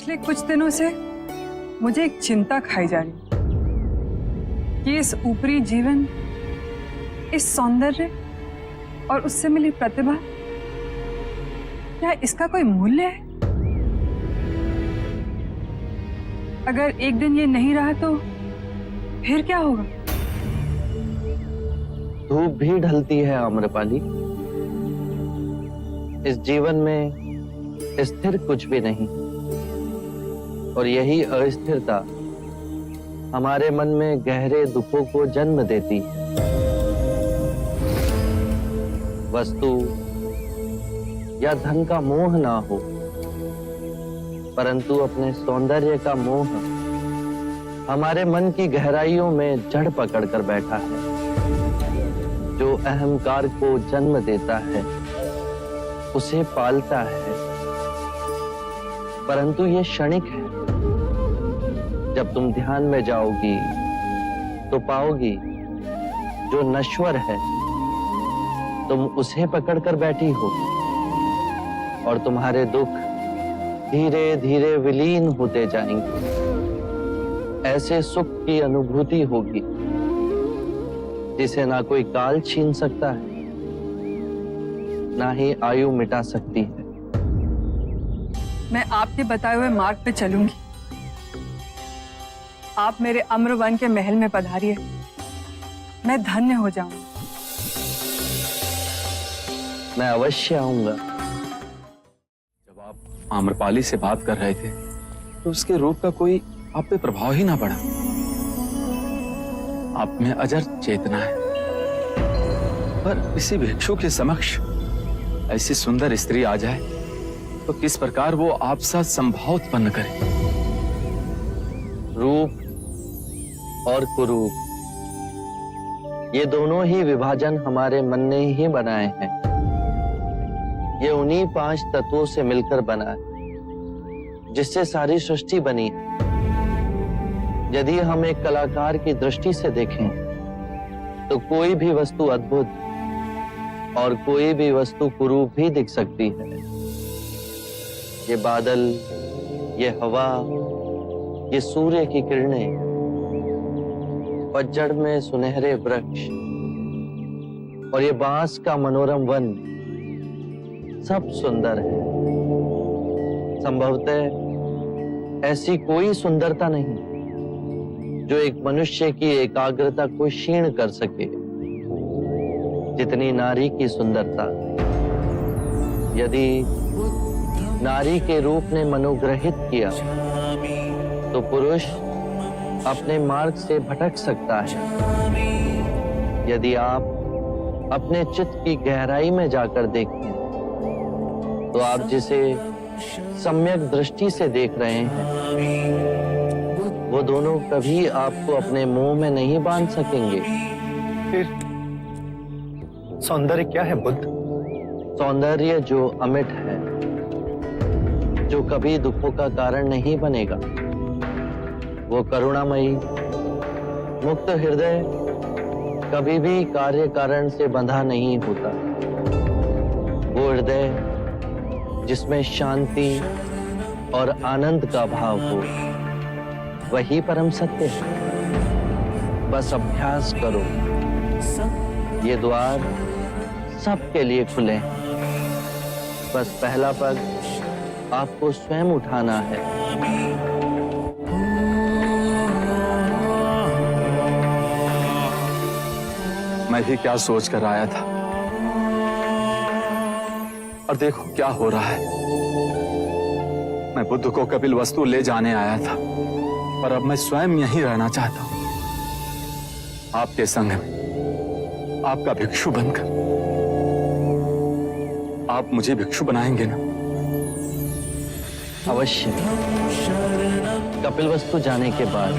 पिछले कुछ दिनों से मुझे एक चिंता खाई जा रही कि इस ऊपरी जीवन, इस सौंदर्य और उससे मिली प्रतिभा, क्या इसका कोई मूल्य है? अगर एक दिन ये नहीं रहा तो फिर क्या होगा? धूप भी ढलती है आम्रपाली। इस जीवन में स्थिर कुछ भी नहीं, और यही अस्थिरता हमारे मन में गहरे दुखों को जन्म देती है। वस्तु या धन का मोह ना हो, परंतु अपने सौंदर्य का मोह हमारे मन की गहराइयों में जड़ पकड़कर बैठा है, जो अहंकार को जन्म देता है, उसे पालता है। परंतु ये क्षणिक है। जब तुम ध्यान में जाओगी तो पाओगी जो नश्वर है, तुम उसे पकड़कर बैठी हो, और तुम्हारे दुख धीरे धीरे विलीन होते जाएंगे। ऐसे सुख की अनुभूति होगी जिसे ना कोई काल छीन सकता है, ना ही आयु मिटा सकती है। मैं आपके बताए हुए मार्ग पे चलूंगी। आप मेरे अम्रवन के महल में पधारिए, मैं धन्य हो जाऊंगी। मैं अवश्य आऊंगा। जब आप आम्रपाली से बात कर रहे थे तो उसके रूप का कोई आप पे प्रभाव ही ना पड़ा। आप में अजर चेतना है, पर किसी भिक्षु के समक्ष ऐसी सुंदर स्त्री आ जाए तो किस प्रकार वो आप साथ संभाव उत्पन्न करे। रूप और कुरूप, ये दोनों ही विभाजन हमारे मन ने ही बनाए हैं। ये उन्हीं 5 तत्वों से मिलकर बना है जिससे सारी सृष्टि बनी है। यदि हम एक कलाकार की दृष्टि से देखें तो कोई भी वस्तु अद्भुत और कोई भी वस्तु कुरूप भी दिख सकती है। ये बादल, ये हवा, ये सूर्य की किरणें, पतझड़ में सुनहरे वृक्ष और ये बांस का मनोरम वन, सब सुंदर है। संभवतः ऐसी कोई सुंदरता नहीं जो एक मनुष्य की एकाग्रता को क्षीण कर सके, जितनी नारी की सुंदरता। यदि नारी के रूप ने मनोग्रहित किया तो पुरुष अपने मार्ग से भटक सकता है। यदि आप अपने चित्त की गहराई में जाकर देखें तो आप जिसे सम्यक दृष्टि से देख रहे हैं, वो दोनों कभी आपको अपने मोह में नहीं बांध सकेंगे। फिर सौंदर्य क्या है बुद्ध? सौंदर्य जो अमिट है, जो कभी दुखों का कारण नहीं बनेगा, वो करुणामयी मुक्त हृदय कभी भी कार्य कारण से बंधा नहीं होता। वो हृदय जिसमें शांति और आनंद का भाव हो, वही परम सत्य है। बस अभ्यास करो। ये द्वार सबके लिए खुले हैं। बस पहला पग आपको स्वयं उठाना है। मैं भी क्या सोच कर आया था, और देखो क्या हो रहा है। मैं बुद्ध को कपिल वस्तु ले जाने आया था, पर अब मैं स्वयं यहीं रहना चाहता हूं, आपके संग में, आपका भिक्षु बनकर। आप मुझे भिक्षु बनाएंगे ना? अवश्य। कपिल वस्तु जाने के बाद